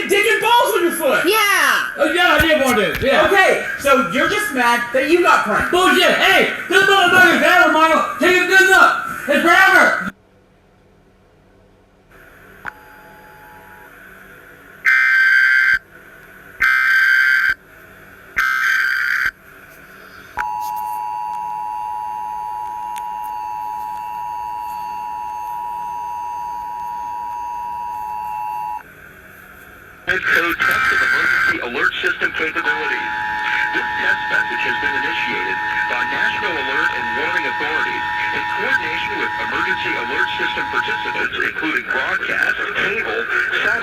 digging balls with your foot. Yeah. Oh, yeah, I did want to. Yeah. Okay, so you're just mad that you got pranked. Bullshit. Hey, this motherfucker's down, Michael. Take a good look. It's forever. Code test of emergency alert system capabilities. This test message has been initiated by National Alert and Warning Authorities in coordination with emergency alert system participants, including broadcast, cable, satellite,